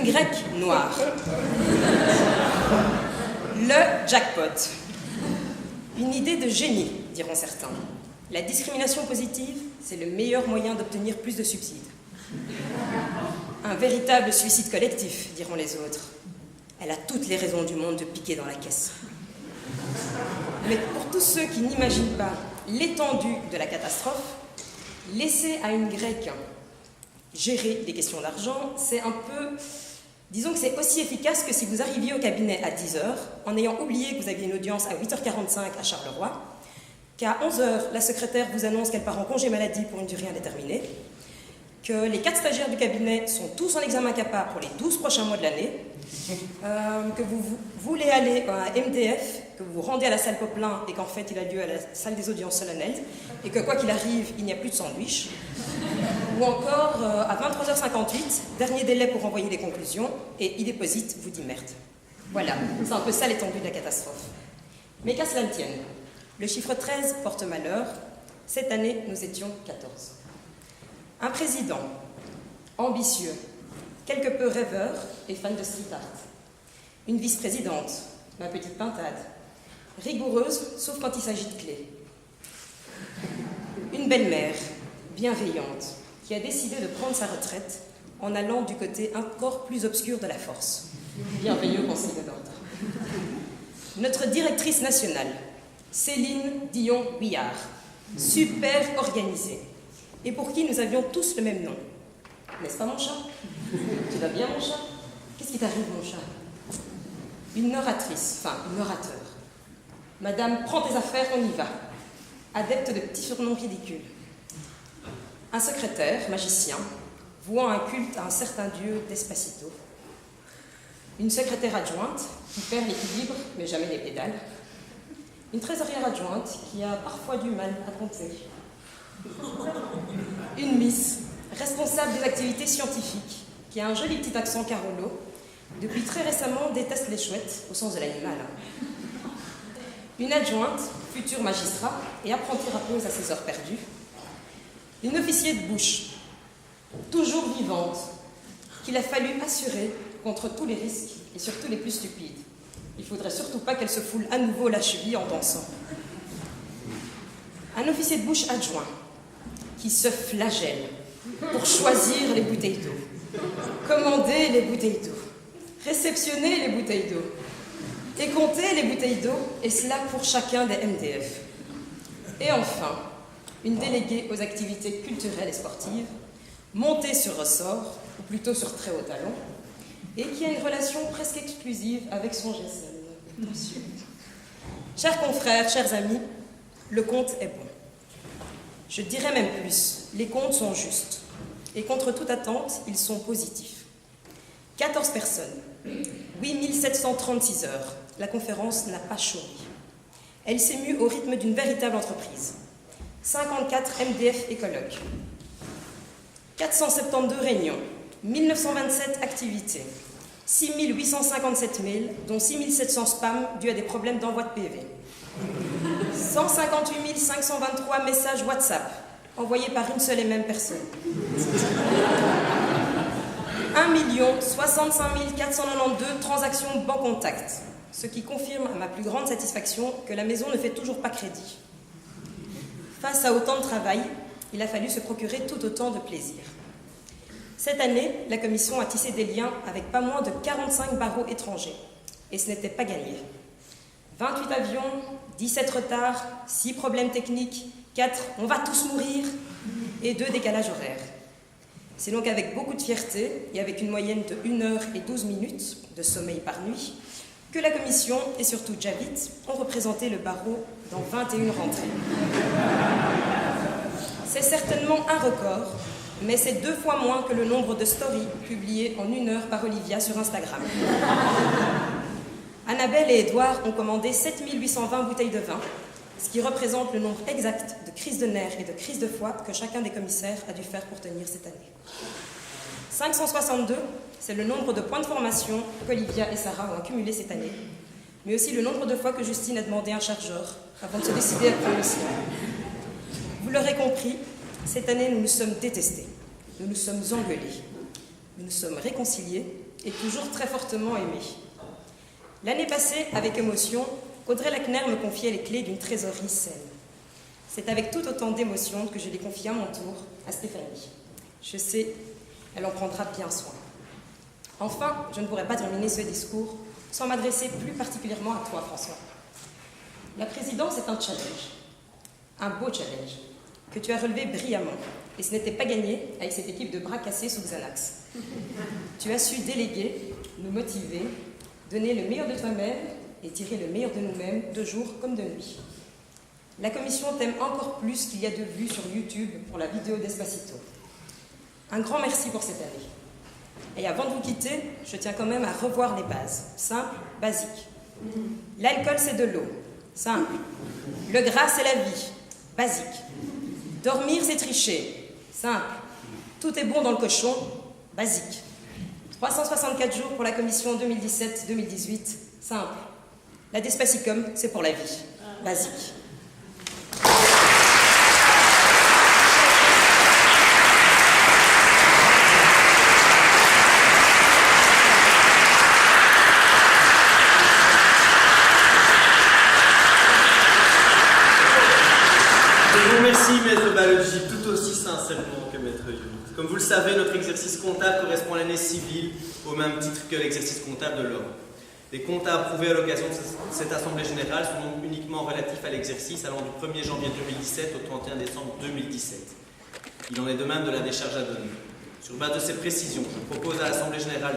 Une grecque noire. Le jackpot. Une idée de génie, diront certains. La discrimination positive, c'est le meilleur moyen d'obtenir plus de subsides. Un véritable suicide collectif, diront les autres. Elle a toutes les raisons du monde de piquer dans la caisse. Mais pour tous ceux qui n'imaginent pas l'étendue de la catastrophe, laisser à une grecque gérer des questions d'argent, c'est un peu... Disons que c'est aussi efficace que si vous arriviez au cabinet à 10h, en ayant oublié que vous aviez une audience à 8h45 à Charleroi, qu'à 11h, la secrétaire vous annonce qu'elle part en congé maladie pour une durée indéterminée, que les 4 stagiaires du cabinet sont tous en examen CAPA pour les 12 prochains mois de l'année, que vous voulez aller à MDF, que vous vous rendez à la salle Poplin et qu'en fait il a lieu à la salle des audiences solennelles, et que quoi qu'il arrive, il n'y a plus de sandwich, ou encore à 23h58, dernier délai pour envoyer les conclusions, et Idéposite vous dit merde. Voilà, c'est un peu ça l'étendue de la catastrophe. Mais qu'à cela ne tienne, le chiffre 13 porte malheur, cette année nous étions 14. Un président ambitieux, quelque peu rêveur et fan de street art. Une vice-présidente, ma petite pintade, rigoureuse sauf quand il s'agit de clés. Une belle-mère, bienveillante, qui a décidé de prendre sa retraite en allant du côté encore plus obscur de la force. Bienveilleux conseil de l'ordre. Notre directrice nationale, Céline Dion-Huillard, super organisée, et pour qui nous avions tous le même nom. N'est-ce pas mon chat? Tu vas bien mon chat? Qu'est-ce qui t'arrive mon chat? Une oratrice, enfin une orateur. Madame, prends tes affaires, on y va. Adepte de petits surnoms ridicules. Un secrétaire, magicien, vouant un culte à un certain dieu Despacito. Une secrétaire adjointe qui perd l'équilibre mais jamais les pédales. Une trésorière adjointe qui a parfois du mal à compter. Une miss, responsable des activités scientifiques, qui a un joli petit accent carolo, depuis très récemment déteste les chouettes, au sens de l'animal. Une adjointe, futur magistrat et apprenti rappeuse à ses heures perdues. Une officier de bouche, toujours vivante, qu'il a fallu assurer contre tous les risques et surtout les plus stupides. Il ne faudrait surtout pas qu'elle se foule à nouveau la cheville en dansant. Un officier de bouche adjoint qui se flagelle pour choisir les bouteilles d'eau, commander les bouteilles d'eau, réceptionner les bouteilles d'eau et compter les bouteilles d'eau, et cela pour chacun des MDF. Et enfin, une déléguée aux activités culturelles et sportives, montée sur ressort, ou plutôt sur très haut talon, et qui a une relation presque exclusive avec son GSM. Chers confrères, chers amis, le compte est bon. Je dirais même plus, les comptes sont justes. Et contre toute attente, ils sont positifs. 14 personnes, 8736 heures. La conférence n'a pas chômé. Elle s'est mue au rythme d'une véritable entreprise. 54 MDF et colloques. 472 réunions. 1927 activités. 6857 mails, dont 6700 spams dus à des problèmes d'envoi de PV. 158 523 messages WhatsApp, envoyés par une seule et même personne. 1 065 492 transactions banc contact, ce qui confirme à ma plus grande satisfaction que la maison ne fait toujours pas crédit. Face à autant de travail, il a fallu se procurer tout autant de plaisir. Cette année, la commission a tissé des liens avec pas moins de 45 barreaux étrangers, et ce n'était pas gagné. 28 avions, 17 retards, 6 problèmes techniques, 4 « on va tous mourir » et 2 décalages horaires. C'est donc avec beaucoup de fierté et avec une moyenne de 1h12 de sommeil par nuit que la commission et surtout Javit ont représenté le barreau dans 21 rentrées. C'est certainement un record, mais c'est 2 fois moins que le nombre de stories publiées en 1 heure par Olivia sur Instagram. Annabelle et Édouard ont commandé 7820 bouteilles de vin, ce qui représente le nombre exact de crises de nerfs et de crises de foie que chacun des commissaires a dû faire pour tenir cette année. 562, c'est le nombre de points de formation qu'Olivia et Sarah ont accumulés cette année, mais aussi le nombre de fois que Justine a demandé un chargeur avant de se décider à prendre le sien. Vous l'aurez compris, cette année nous nous sommes détestés, nous nous sommes engueulés. nous nous sommes réconciliés et toujours très fortement aimés. L'année passée, avec émotion, Audrey Lackner me confiait les clés d'une trésorerie saine. C'est avec tout autant d'émotion que je les confie à mon tour à Stéphanie. Je sais, elle en prendra bien soin. Enfin, je ne pourrais pas terminer ce discours sans m'adresser plus particulièrement à toi, François. La présidence est un challenge, un beau challenge, que tu as relevé brillamment. Et ce n'était pas gagné avec cette équipe de bras cassés sous Xanax. Tu as su déléguer, nous motiver, donner le meilleur de toi-même et tirer le meilleur de nous-mêmes, de jour comme de nuit. La commission t'aime encore plus qu'il y a de vues sur YouTube pour la vidéo d'Espacito. Un grand merci pour cette année. Et avant de vous quitter, je tiens quand même à revoir les bases. Simple, basique. L'alcool, c'est de l'eau. Simple. Le gras, c'est la vie. Basique. Dormir, c'est tricher. Simple. Tout est bon dans le cochon. Basique. 364 jours pour la commission 2017-2018. Simple. La Despacicum, c'est pour la vie. Basique. Merci Maître Balogi, tout aussi sincèrement que Maître Young. Comme vous le savez, notre exercice comptable correspond à l'année civile au même titre que l'exercice comptable de l'homme. Les comptes à approuver à l'occasion de cette Assemblée Générale sont donc uniquement relatifs à l'exercice allant du 1er janvier 2017 au 31 décembre 2017. Il en est de même de la décharge à donner. Sur base de ces précisions, je propose à l'Assemblée Générale